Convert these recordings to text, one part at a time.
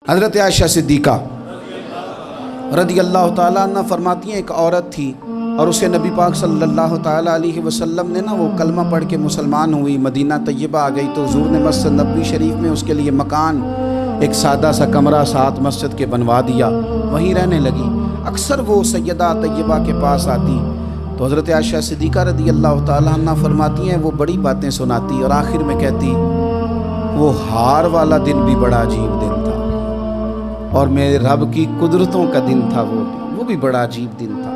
حضرت عائشہ صدیقہ رضی اللہ تعالیٰ عنہ فرماتی ہیں ایک عورت تھی اور اسے نبی پاک صلی اللہ تعالیٰ علیہ وسلم نے وہ کلمہ پڑھ کے مسلمان ہوئی، مدینہ طیبہ آ گئی تو حضور نے مسجد نبوی شریف میں اس کے لیے مکان، ایک سادہ سا کمرہ ساتھ مسجد کے بنوا دیا، وہیں رہنے لگی۔ اکثر وہ سیدہ طیبہ کے پاس آتی تو حضرت عائشہ صدیقہ رضی اللہ تعالیٰ عنہ فرماتی ہیں وہ بڑی باتیں سناتی اور آخر میں کہتی وہ ہار والا دن بھی بڑا عجیب دن تھا اور میرے رب کی قدرتوں کا دن تھا، وہ بھی بڑا عجیب دن تھا۔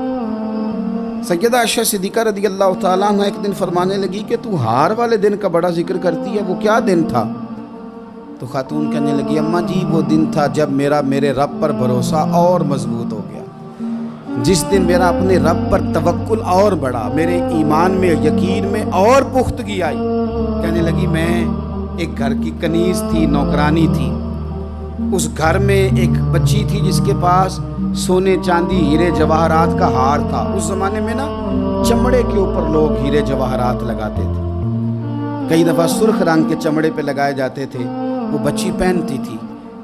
سیدہ عائشہ صدیقہ رضی اللہ تعالیٰ عنہ ایک دن فرمانے لگی کہ تو ہار والے دن کا بڑا ذکر کرتی ہے، وہ کیا دن تھا؟ تو خاتون کہنے لگی اماں جی وہ دن تھا جب میرے رب پر بھروسہ اور مضبوط ہو گیا، جس دن میرا اپنے رب پر توکل اور بڑھا، میرے ایمان میں یقین میں اور پختگی آئی۔ کہنے لگی میں ایک گھر کی کنیز تھی، نوکرانی تھی، اس گھر میں ایک بچی تھی جس کے پاس سونے چاندی ہیرے جواہرات کا ہار تھا۔ اس زمانے میں نا چمڑے کے اوپر لوگ ہیرے جواہرات لگاتے تھے، کئی دفعہ سرخ رنگ کے چمڑے پہ لگائے جاتے تھے، وہ بچی پہنتی تھی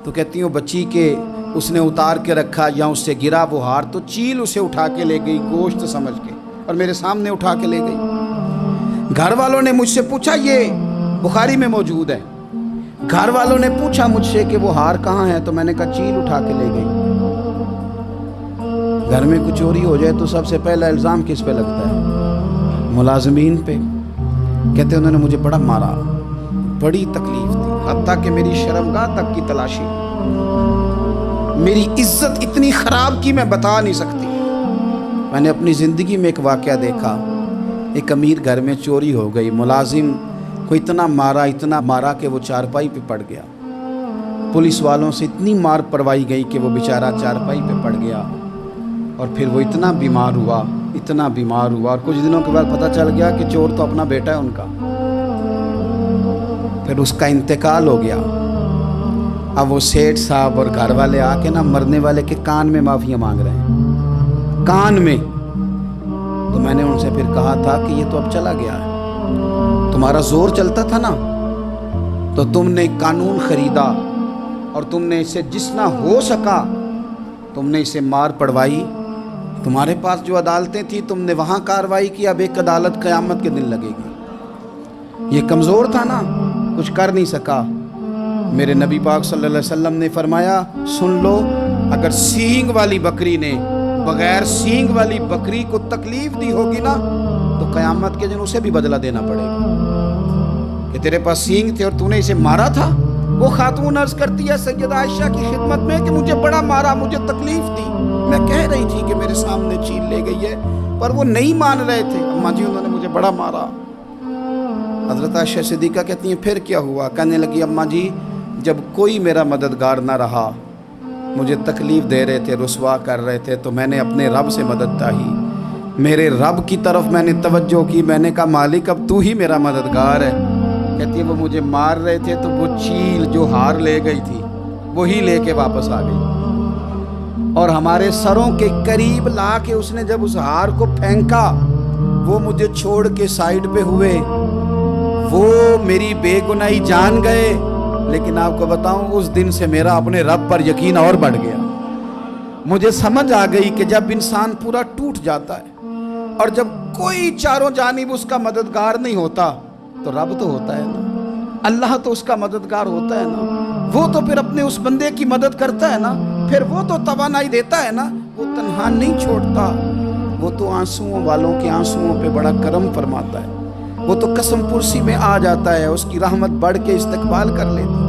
تو کہتی ہوں بچی کے اس نے اتار کے رکھا یا اس سے گرا وہ ہار تو چیل اسے اٹھا کے لے گئی گوشت سمجھ کے اور میرے سامنے اٹھا کے لے گئی۔ گھر والوں نے مجھ سے پوچھا، یہ بخاری میں موجود ہے، گھر والوں نے پوچھا مجھ سے کہ وہ ہار کہاں ہے تو میں نے کہا چیل اٹھا کے لے گئی۔ گھر میں کچھ چوری ہو جائے تو سب سے پہلا الزام کس پہ لگتا ہے؟ ملازمین پہ۔ کہتے انہوں نے مجھے بڑا مارا، بڑی تکلیف تھی، حتیٰ کہ میری شرمگاہ تک کی تلاشی، میری عزت اتنی خراب کی میں بتا نہیں سکتی۔ میں نے اپنی زندگی میں ایک واقعہ دیکھا، ایک امیر گھر میں چوری ہو گئی، ملازم کو اتنا مارا کہ وہ چارپائی پہ پڑ گیا، پولیس والوں سے اتنی مار پروائی گئی کہ وہ بیچارہ چارپائی پہ پڑ گیا اور پھر وہ اتنا بیمار ہوا اور کچھ دنوں کے بعد پتہ چل گیا کہ چور تو اپنا بیٹا ہے ان کا، پھر اس کا انتقال ہو گیا۔ اب وہ سیٹھ صاحب اور گھر والے آ کے نا مرنے والے کے کان میں معافیاں مانگ رہے ہیں، کان میں۔ تو میں نے ان سے پھر کہا تھا کہ یہ تو اب چلا گیا ہے، تمہارا زور چلتا تھا نا تو تم نے قانون خریدا اور تم نے اسے جتنا ہو سکا تم نے اسے مار پڑوائی، تمہارے پاس جو عدالتیں تھیں تم نے وہاں کارروائی کی، اب ایک عدالت قیامت کے دن لگے گی۔ یہ کمزور تھا نا، کچھ کر نہیں سکا۔ میرے نبی پاک صلی اللہ علیہ وسلم نے فرمایا سن لو، اگر سینگ والی بکری نے بغیر سینگ والی بکری کو تکلیف دی ہوگی نا تو قیامت کے دن اسے بھی بدلہ دینا پڑے گا کہ تیرے پاس سینگ تھے اور تو نے اسے مارا تھا۔ وہ خاتون عرض کرتی ہے سیدہ عائشہ کی خدمت میں کہ مجھے بڑا مارا، مجھے تکلیف دی، میں کہہ رہی تھی کہ میرے سامنے چیل لے گئی ہے پر وہ نہیں مان رہے تھے، اماں جی انہوں نے مجھے بڑا مارا۔ حضرت عائشہ صدیقہ کہتی ہیں پھر کیا ہوا؟ کہنے لگی اماں جی جب کوئی میرا مددگار نہ رہا، مجھے تکلیف دے رہے تھے، رسوا کر رہے تھے تو میں نے اپنے رب سے مدد چاہی، میرے رب کی طرف میں نے توجہ کی، میں نے کہا مالک اب تو ہی میرا مددگار ہے۔ کہتی ہے وہ مجھے مار رہے تھے تو وہ چیل جو ہار لے گئی تھی وہی لے کے واپس آ گئی اور ہمارے سروں کے قریب لا کے اس نے جب اس ہار کو پھینکا وہ مجھے چھوڑ کے سائیڈ پہ ہوئے، وہ میری بے گناہی جان گئے، لیکن آپ کو بتاؤں اس دن سے میرا اپنے رب پر یقین اور بڑھ گیا۔ مجھے سمجھ آ گئی کہ جب انسان پورا ٹوٹ جاتا ہے اور جب کوئی چاروں جانب اس کا مددگار نہیں ہوتا تو رب تو ہوتا ہے نا، اللہ تو اس کا مددگار ہوتا ہے نا، وہ تو پھر اپنے اس بندے کی مدد کرتا ہے نا، پھر وہ تو توانائی دیتا ہے نا، وہ تنہا نہیں چھوڑتا، وہ تو آنسوؤں والوں کے آنسوؤں پہ بڑا کرم فرماتا ہے، وہ تو قسم پرسی میں آ جاتا ہے، اس کی رحمت بڑھ کے استقبال کر لیتی ہے۔